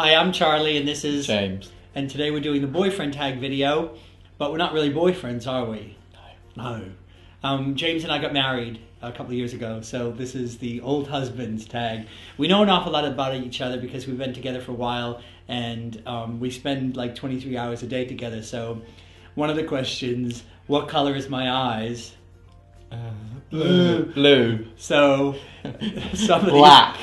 Hi, I'm Charlie and this is James. And today we're doing the boyfriend tag video, but we're not really boyfriends, are we? No. James and I got married a couple of years ago, so this is the old husbands tag. We know an awful lot about each other because we've been together for a while, and we spend like 23 hours a day together. So one of the questions, what color is my eyes? Blue. So some of Black.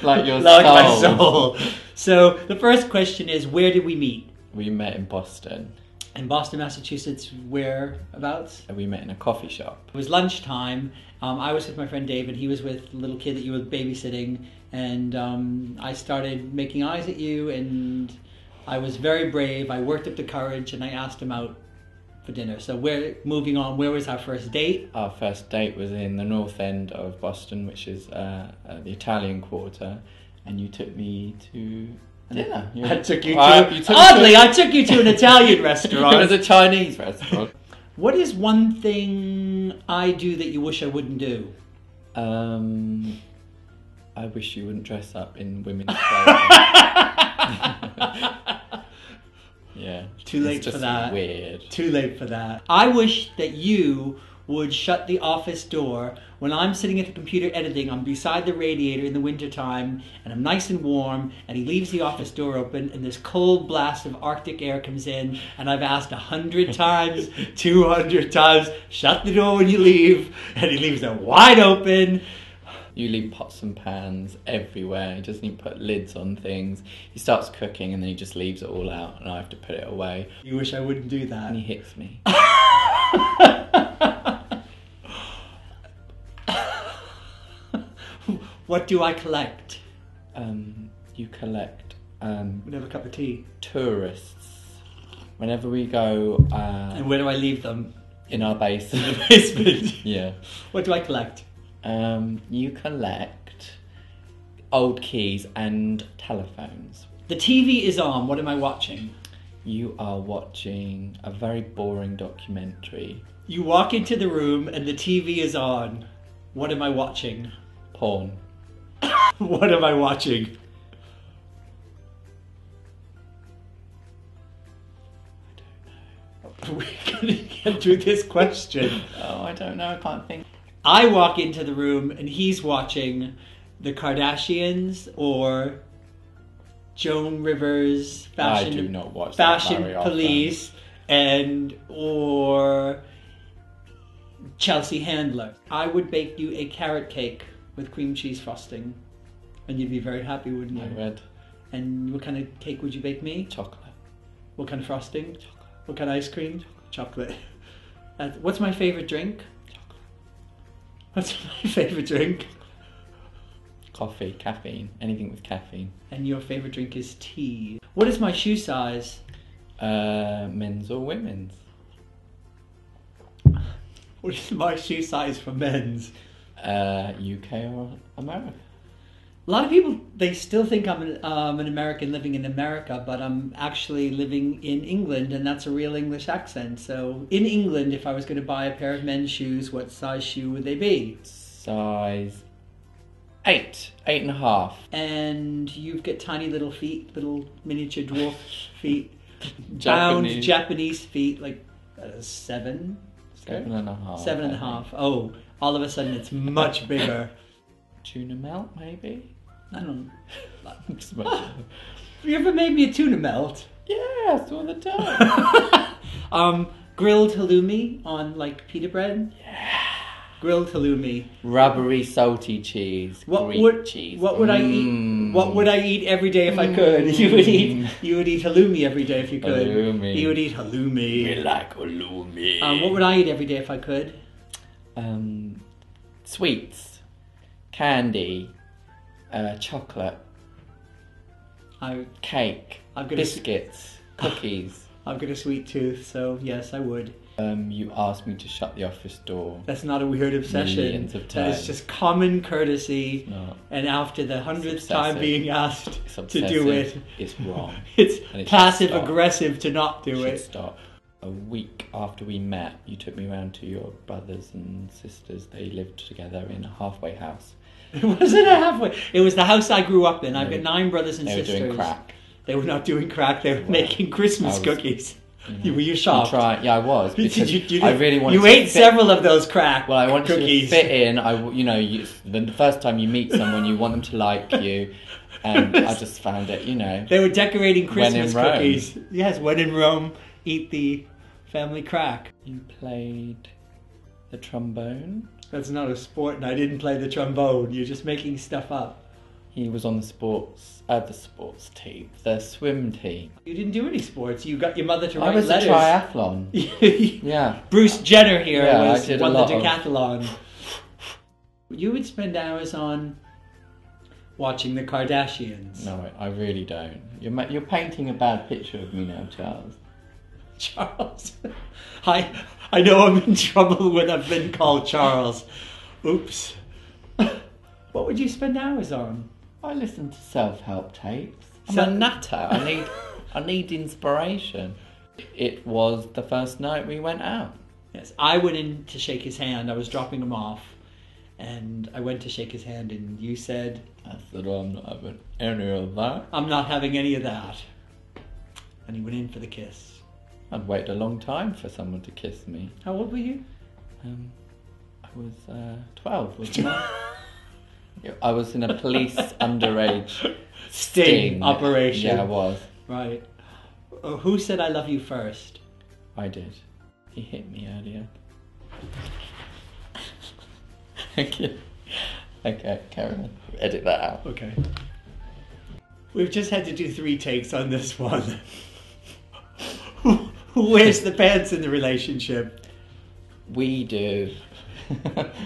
Like your like soul. my soul. So the first question is, where did we meet? We met in Boston. In Boston, Massachusetts. Whereabouts? We met in a coffee shop. It was lunchtime. I was with my friend David. He was with the little kid that you were babysitting, and I started making eyes at you, and I was very brave. I worked up the courage, and I asked him out for dinner. So we're moving on. Where was our first date? Our first date was in the north end of Boston, which is the Italian Quarter, and you took me to dinner. I took you to an Italian restaurant. It was a Chinese restaurant. What is one thing I do that you wish I wouldn't do? I wish you wouldn't dress up in women's clothing. Yeah. Too late for that. Weird. Too late for that. I wish that you would shut the office door when I'm sitting at the computer editing. I'm beside the radiator in the wintertime, and I'm nice and warm, and he leaves the office door open, and this cold blast of Arctic air comes in, and I've asked 100 times, 200 times, shut the door when you leave, and he leaves it wide open. You leave pots and pans everywhere. He doesn't even put lids on things. He starts cooking and then he just leaves it all out, and I have to put it away. You wish I wouldn't do that. And he hits me. What do I collect? You collect We'd have a cup of tea. tourists. Whenever we go And where do I leave them? in our basement. Basement. Yeah. What do I collect? You collect old keys and telephones. The TV is on. What am I watching? You are watching a very boring documentary. You walk into the room and the TV is on. What am I watching? Porn. What am I watching? I don't know. We're gonna get through this question. Oh, I don't know. I can't think. I walk into the room and he's watching the Kardashians or Joan Rivers Fashion, I do not watch that Fashion very often. Police or Chelsea Handler. I would bake you a carrot cake with cream cheese frosting, and you'd be very happy, wouldn't you? I would. And what kind of cake would you bake me? Chocolate. What kind of frosting? Chocolate. What kind of ice cream? Chocolate. What's my favorite drink? What's my favorite drink? Coffee, caffeine, anything with caffeine. And your favorite drink is tea. What is my shoe size? Men's or women's? What is my shoe size for men's? UK or America? A lot of people, they still think I'm an American living in America, but I'm actually living in England, and that's a real English accent. So in England, if I was going to buy a pair of men's shoes, what size shoe would they be? Size 8, 8.5. And you've got tiny little feet, little miniature dwarf feet. Japanese. Bound Japanese feet, like 7? 7.5. 7.5. Oh, all of a sudden it's much bigger. Tuna melt, maybe? I don't Just much Have you ever made me a tuna melt? Yes, all the time. Grilled halloumi on like pita bread? Yeah. Grilled halloumi. Rubbery, salty cheese. Greek cheese. What would I eat? What would I eat every day if I could? You would eat halloumi every day if you could. Halloumi. You would eat halloumi. We like halloumi. What would I eat every day if I could? Sweets, candy, chocolate, cake, biscuits, cookies. I've got a sweet tooth, so yes, I would. You asked me to shut the office door. That's not a weird obsession. Millions of That is times. just common courtesy. No. And after the 100th time being asked It's to obsessive. do it, It's wrong. it's And it should passive stop. aggressive to not do Should it. stop. A week after we met, you took me round to your brothers and sisters. They lived together in a halfway house. It wasn't a halfway. It was the house I grew up in. I've got 9 brothers and sisters. They were doing crack. They were not doing crack. They were making Christmas cookies. You know, were you shocked? Yeah, I was. Because you I really wanted. You ate several of those crack. Well, I wanted cookies. to fit in. The first time you meet someone, you want them to like you, and I just found it. They were decorating Christmas When in Rome. cookies. Yes, when in Rome, eat the family crack. You played the trombone. That's not a sport, and I didn't play the trombone. You're just making stuff up. He was on the sports team, the swim team. You didn't do any sports. You got your mother to write I was letters. a triathlon. Yeah. Bruce Jenner here I did won a the lot of- decathlon. You would spend hours on watching the Kardashians. No, I really don't. You're painting a bad picture of me now, Charles. Charles. I know I'm in trouble when I've been called Charles. Oops. What would you spend hours on? I listen to self-help tapes. I'm a nutter. I need inspiration. It was the first night we went out. Yes, I went in to shake his hand. I was dropping him off, and I went to shake his hand, and you said, I said, well, I'm not having any of that. I'm not having any of that. And he went in for the kiss. I'd waited a long time for someone to kiss me. How old were you? I was 12, wasn't I? I was in a police underage sting operation. Yeah, I was. Right. Who said I love you first? I did. He hit me earlier. Okay, carry on. Edit that out. Okay. We've just had to do 3 takes on this one. Who wears the pants in the relationship? We do.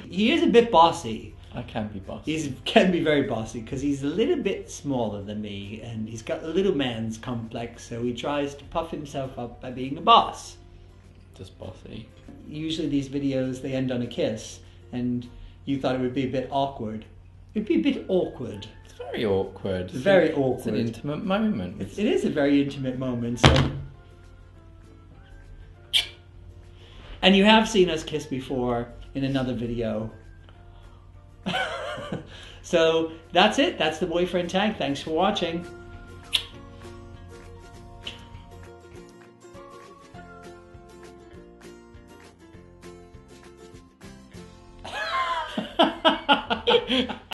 He is a bit bossy. I can be bossy. He can be very bossy because he's a little bit smaller than me and he's got a little man's complex, so he tries to puff himself up by being a boss. Just bossy. Usually these videos, they end on a kiss, and you thought it would be a bit awkward. It would be a bit awkward. It's very awkward. It's very awkward. It's an intimate moment. It is a very intimate moment, so... And you have seen us kiss before in another video. So that's it. That's the boyfriend tag. Thanks for watching.